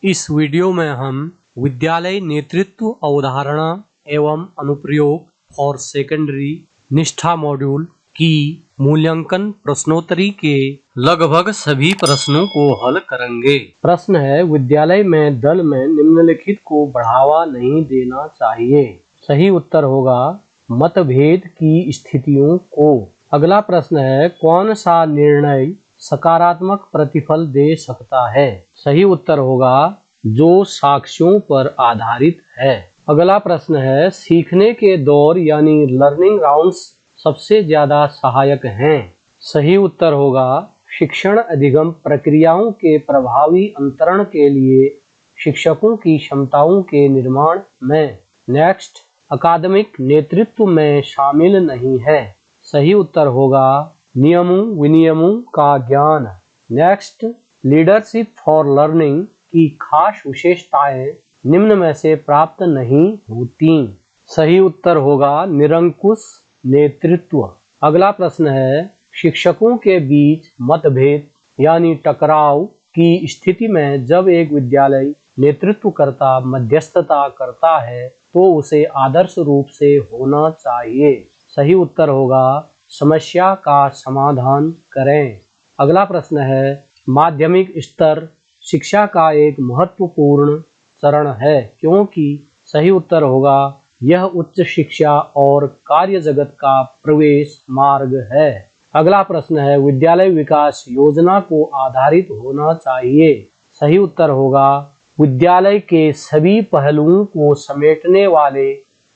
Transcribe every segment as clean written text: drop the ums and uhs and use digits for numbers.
इस वीडियो में हम विद्यालय नेतृत्व अवधारणा एवं अनुप्रयोग फॉर सेकेंडरी निष्ठा मॉड्यूल की मूल्यांकन प्रश्नोत्तरी के लगभग सभी प्रश्नों को हल करेंगे। प्रश्न है, विद्यालय में दल में निम्नलिखित को बढ़ावा नहीं देना चाहिए। सही उत्तर होगा मतभेद की स्थितियों को। अगला प्रश्न है, कौन सा निर्णय सकारात्मक प्रतिफल दे सकता है। सही उत्तर होगा जो साक्ष्यों पर आधारित है। अगला प्रश्न है, सीखने के दौर यानी लर्निंग राउंड्स सबसे ज्यादा सहायक हैं। सही उत्तर होगा शिक्षण अधिगम प्रक्रियाओं के प्रभावी अंतरण के लिए शिक्षकों की क्षमताओं के निर्माण में। नेक्स्ट, अकादमिक नेतृत्व में शामिल नहीं है। सही उत्तर होगा नियमों विनियमों का ज्ञान। नेक्स्ट, लीडरशिप फॉर लर्निंग की खास विशेषताएं निम्न में से प्राप्त नहीं होती। सही उत्तर होगा निरंकुश नेतृत्व। अगला प्रश्न है, शिक्षकों के बीच मतभेद यानी टकराव की स्थिति में जब एक विद्यालय नेतृत्वकर्ता मध्यस्थता करता है तो उसे आदर्श रूप से होना चाहिए। सही उत्तर होगा समस्या का समाधान करें। अगला प्रश्न है, माध्यमिक स्तर शिक्षा का एक महत्वपूर्ण चरण है क्योंकि। सही उत्तर होगा यह उच्च शिक्षा और कार्य जगत का प्रवेश मार्ग है। अगला प्रश्न है, विद्यालय विकास योजना को आधारित होना चाहिए। सही उत्तर होगा विद्यालय के सभी पहलुओं को समेटने वाले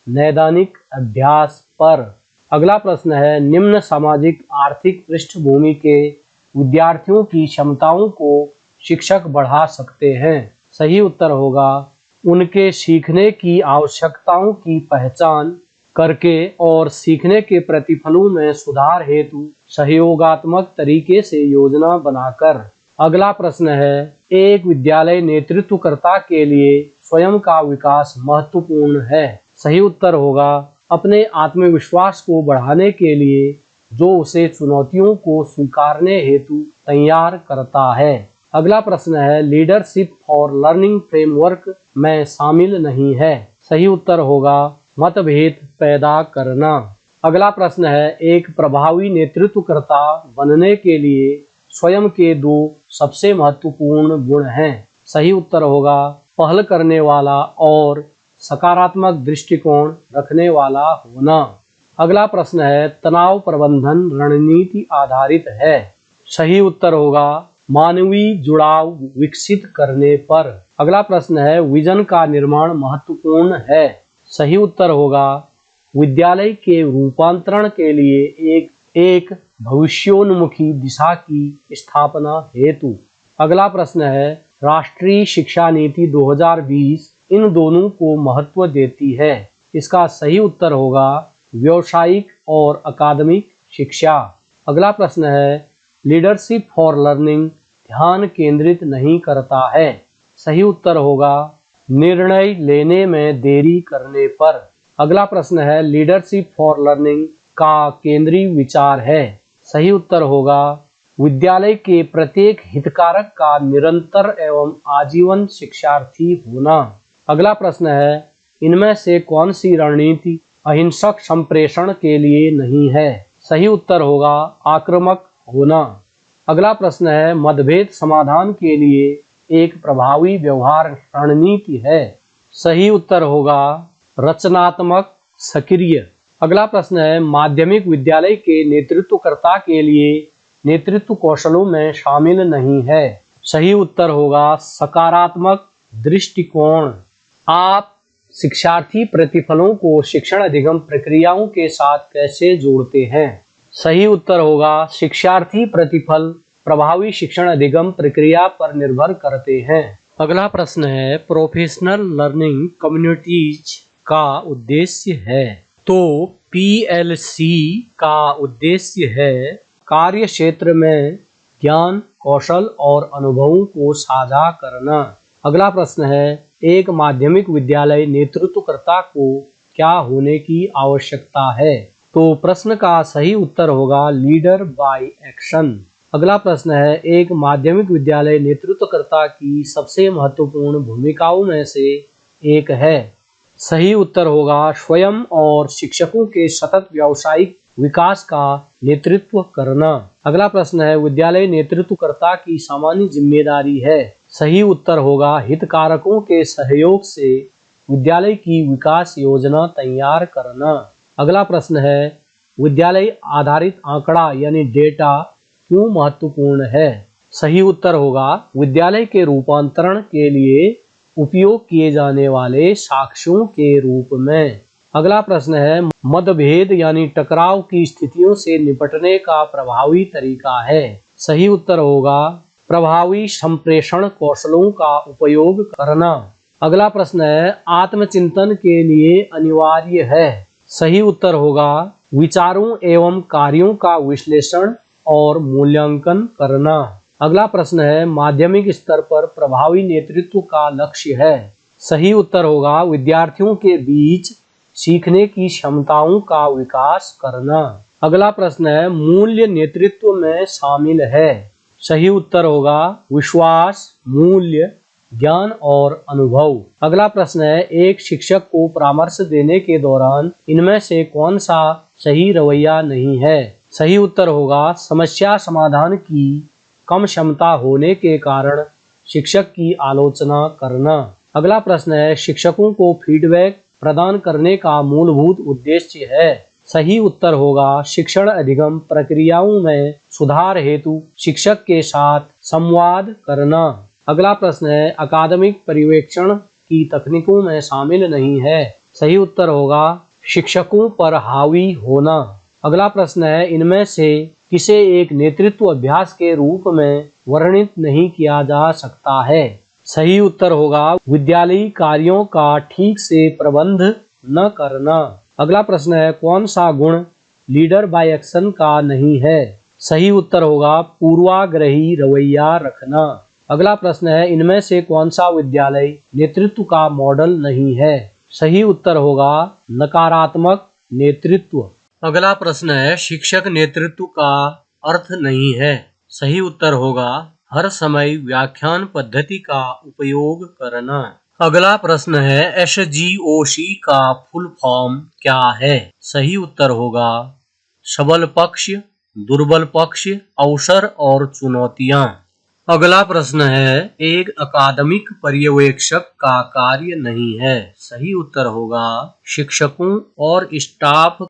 नैदानिक अभ्यास पर। अगला प्रश्न है, निम्न सामाजिक आर्थिक पृष्ठभूमि के विद्यार्थियों की क्षमताओं को शिक्षक बढ़ा सकते हैं। सही उत्तर होगा उनके सीखने की आवश्यकताओं की पहचान करके और सीखने के प्रतिफलों में सुधार हेतु सहयोगात्मक तरीके से योजना बनाकर। अगला प्रश्न है, एक विद्यालय नेतृत्वकर्ता के लिए स्वयं का विकास महत्वपूर्ण है। सही उत्तर होगा अपने आत्मविश्वास को बढ़ाने के लिए जो उसे चुनौतियों को स्वीकारने हेतु तैयार करता है। अगला प्रश्न है, लीडरशिप फॉर लर्निंग फ्रेमवर्क में शामिल नहीं है। सही उत्तर होगा मतभेद पैदा करना। अगला प्रश्न है, एक प्रभावी नेतृत्वकर्ता बनने के लिए स्वयं के दो सबसे महत्वपूर्ण गुण हैं। सही उत्तर होगा पहल करने वाला और सकारात्मक दृष्टिकोण रखने वाला होना। अगला प्रश्न है, तनाव प्रबंधन रणनीति आधारित है। सही उत्तर होगा मानवीय जुड़ाव विकसित करने पर। अगला प्रश्न है, विजन का निर्माण महत्वपूर्ण है। सही उत्तर होगा विद्यालय के रूपांतरण के लिए एक भविष्योन्मुखी दिशा की स्थापना हेतु। अगला प्रश्न है, राष्ट्रीय शिक्षा नीति 2020 इन दोनों को महत्व देती है। इसका सही उत्तर होगा व्यावसायिक और अकादमिक शिक्षा। अगला प्रश्न है, लीडरशिप फॉर लर्निंग ध्यान केंद्रित नहीं करता है। सही उत्तर होगा निर्णय लेने में देरी करने पर। अगला प्रश्न है, लीडरशिप फॉर लर्निंग का केंद्रीय विचार है। सही उत्तर होगा विद्यालय के प्रत्येक हितधारक का निरंतर एवं आजीवन शिक्षार्थी होना। अगला प्रश्न है, इनमें से कौन सी रणनीति अहिंसक संप्रेषण के लिए नहीं है। सही उत्तर होगा आक्रामक होना। अगला प्रश्न है, मतभेद समाधान के लिए एक प्रभावी व्यवहार रणनीति है। सही उत्तर होगा रचनात्मक सक्रिय। अगला प्रश्न है, माध्यमिक विद्यालय के नेतृत्वकर्ता के लिए नेतृत्व कौशलों में शामिल नहीं है। सही उत्तर होगा सकारात्मक दृष्टिकोण। आप शिक्षार्थी प्रतिफलों को शिक्षण अधिगम प्रक्रियाओं के साथ कैसे जोड़ते हैं। सही उत्तर होगा शिक्षार्थी प्रतिफल प्रभावी शिक्षण अधिगम प्रक्रिया पर निर्भर करते हैं। अगला प्रश्न है, प्रोफेशनल लर्निंग कम्युनिटीज का उद्देश्य है। तो पीएलसी का उद्देश्य है कार्य क्षेत्र में ज्ञान कौशल और अनुभवों को साझा करना। अगला प्रश्न है, एक माध्यमिक विद्यालय नेतृत्वकर्ता को क्या होने की आवश्यकता है। तो प्रश्न का सही उत्तर होगा लीडर बाय एक्शन। अगला प्रश्न है, एक माध्यमिक विद्यालय नेतृत्वकर्ता की सबसे महत्वपूर्ण भूमिकाओं में से एक है। सही उत्तर होगा स्वयं और शिक्षकों के सतत व्यावसायिक विकास का नेतृत्व करना। अगला प्रश्न है, विद्यालय नेतृत्वकर्ता की सामान्य जिम्मेदारी है। सही उत्तर होगा हितधारकों के सहयोग से विद्यालय की विकास योजना तैयार करना। अगला प्रश्न है, विद्यालय आधारित आंकड़ा यानी डेटा क्यों महत्वपूर्ण है। सही उत्तर होगा विद्यालय के रूपांतरण के लिए उपयोग किए जाने वाले साक्ष्यों के रूप में। अगला प्रश्न है, मतभेद यानी टकराव की स्थितियों से निपटने का प्रभावी तरीका है। सही उत्तर होगा प्रभावी संप्रेषण कौशलों का उपयोग करना। अगला प्रश्न है, आत्मचिंतन के लिए अनिवार्य है। सही उत्तर होगा विचारों एवं कार्यों का विश्लेषण और मूल्यांकन करना। अगला प्रश्न है, माध्यमिक स्तर पर प्रभावी नेतृत्व का लक्ष्य है। सही उत्तर होगा विद्यार्थियों के बीच सीखने की क्षमताओं का विकास करना। अगला प्रश्न है, मूल्य नेतृत्व में शामिल है। सही उत्तर होगा विश्वास, मूल्य, ज्ञान और अनुभव। अगला प्रश्न है, एक शिक्षक को परामर्श देने के दौरान इनमें से कौन सा सही रवैया नहीं है। सही उत्तर होगा समस्या समाधान की कम क्षमता होने के कारण शिक्षक की आलोचना करना। अगला प्रश्न है, शिक्षकों को फीडबैक प्रदान करने का मूलभूत उद्देश्य है। सही उत्तर होगा शिक्षण अधिगम प्रक्रियाओं में सुधार हेतु शिक्षक के साथ संवाद करना। अगला प्रश्न है, अकादमिक पर्यवेक्षण की तकनीकों में शामिल नहीं है। सही उत्तर होगा शिक्षकों पर हावी होना। अगला प्रश्न है, इनमें से किसे एक नेतृत्व अभ्यास के रूप में वर्णित नहीं किया जा सकता है। सही उत्तर होगा विद्यालयी कार्यों का ठीक से प्रबंध न करना। अगला प्रश्न है, कौन सा गुण लीडर बाय एक्शन का नहीं है। सही उत्तर होगा पूर्वाग्रही रवैया रखना। अगला प्रश्न है, इनमें से कौन सा विद्यालय नेतृत्व का मॉडल नहीं है। सही उत्तर होगा नकारात्मक नेतृत्व। अगला प्रश्न है, शिक्षक नेतृत्व का अर्थ नहीं है। सही उत्तर होगा हर समय व्याख्यान पद्धति का उपयोग करना। अगला प्रश्न है, SGOC का फुल फॉर्म क्या है। सही उत्तर होगा सबल पक्ष, दुर्बल पक्ष, अवसर और चुनौतियां। अगला प्रश्न है, एक अकादमिक पर्यवेक्षक का कार्य नहीं है। सही उत्तर होगा शिक्षकों और स्टाफ